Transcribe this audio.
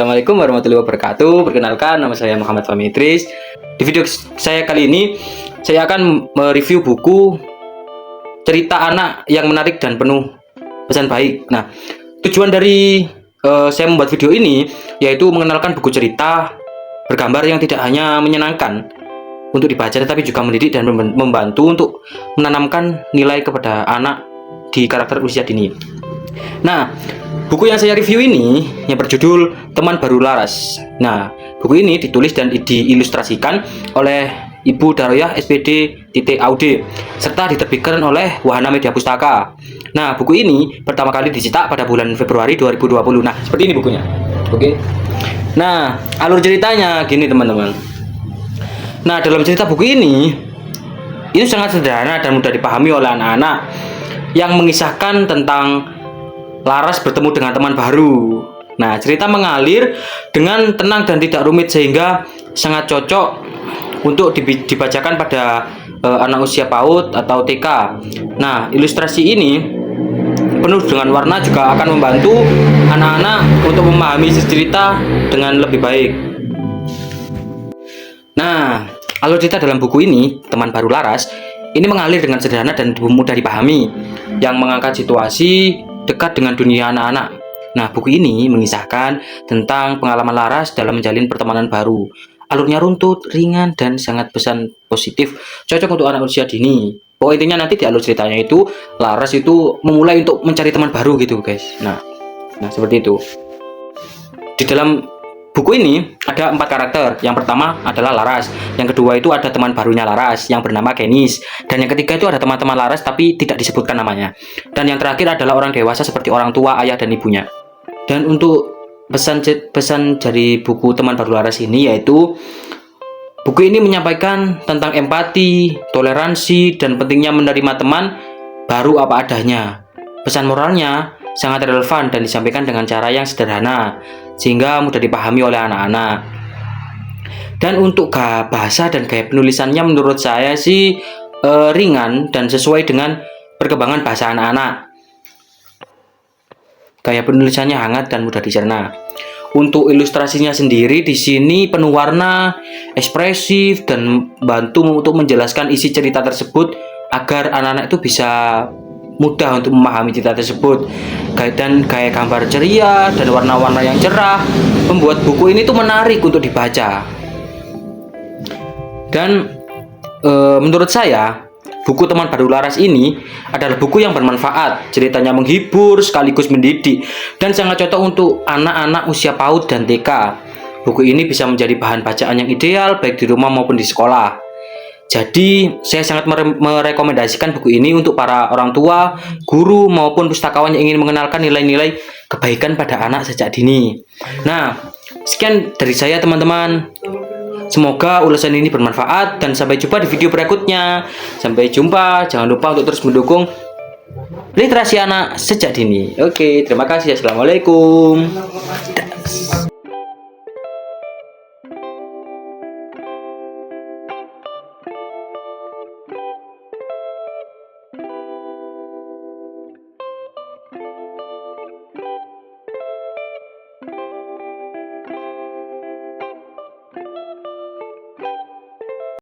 Assalamualaikum warahmatullahi wabarakatuh. Perkenalkan, nama saya Muhammad Fahmi Idris. Di video saya kali ini, saya akan mereview buku cerita anak yang menarik dan penuh pesan baik. Nah, tujuan dari saya membuat video ini yaitu mengenalkan buku cerita bergambar yang tidak hanya menyenangkan untuk dibaca, tetapi juga mendidik dan membantu untuk menanamkan nilai kepada anak di karakter usia dini. Nah, buku yang saya review ini yang berjudul Teman Baru Laras. Nah, buku ini ditulis dan diilustrasikan oleh Ibu Daroyah SPD Aud serta diterbitkan oleh Wahana Media Pustaka. Nah, buku ini pertama kali dicetak pada bulan Februari 2020. Nah, seperti ini bukunya. Oke. Nah, alur ceritanya gini, teman-teman. Nah, dalam cerita buku ini itu sangat sederhana dan mudah dipahami oleh anak-anak yang mengisahkan tentang Laras bertemu dengan teman baru. Nah, cerita mengalir dengan tenang dan tidak rumit sehingga sangat cocok untuk dibacakan pada anak usia PAUD atau TK. Nah, ilustrasi ini penuh dengan warna juga akan membantu anak-anak untuk memahami cerita dengan lebih baik. Nah, alur cerita dalam buku ini, Teman Baru Laras, ini mengalir dengan sederhana dan mudah dipahami, yang mengangkat situasi dekat dengan dunia anak-anak. Nah, buku ini mengisahkan tentang pengalaman Laras dalam menjalin pertemanan baru. Alurnya runtut, ringan, dan sangat pesan positif, cocok untuk anak usia dini. Pokoknya intinya nanti di alur ceritanya itu Laras itu memulai untuk mencari teman baru gitu, guys. Nah, seperti itu. Di dalam buku ini ada 4 karakter. Yang pertama adalah Laras, yang kedua itu ada teman barunya Laras yang bernama Kenis, dan yang ketiga itu ada teman-teman Laras tapi tidak disebutkan namanya, dan yang terakhir adalah orang dewasa seperti orang tua, ayah, dan ibunya. Dan untuk pesan dari buku Teman Baru Laras ini yaitu buku ini menyampaikan tentang empati, toleransi, dan pentingnya menerima teman baru apa adanya. Pesan moralnya sangat relevan dan disampaikan dengan cara yang sederhana sehingga mudah dipahami oleh anak-anak. Dan untuk bahasa dan gaya penulisannya menurut saya sih ringan dan sesuai dengan perkembangan bahasa anak-anak. Gaya penulisannya hangat dan mudah dicerna. Untuk ilustrasinya sendiri di sini penuh warna, ekspresif, dan bantu untuk menjelaskan isi cerita tersebut agar anak-anak itu bisa mudah untuk memahami cerita tersebut. Dan gaya gambar ceria dan warna-warna yang cerah membuat buku ini tuh menarik untuk dibaca. Dan menurut saya buku Teman Baru Laras ini adalah buku yang bermanfaat, ceritanya menghibur sekaligus mendidik, dan sangat cocok untuk anak-anak usia PAUD dan TK. Buku ini bisa menjadi bahan bacaan yang ideal baik di rumah maupun di sekolah. Jadi, saya sangat merekomendasikan buku ini untuk para orang tua, guru, maupun pustakawan yang ingin mengenalkan nilai-nilai kebaikan pada anak sejak dini. Nah, sekian dari saya, teman-teman. Semoga ulasan ini bermanfaat dan sampai jumpa di video berikutnya. Sampai jumpa, jangan lupa untuk terus mendukung literasi anak sejak dini. Oke, terima kasih. Assalamualaikum.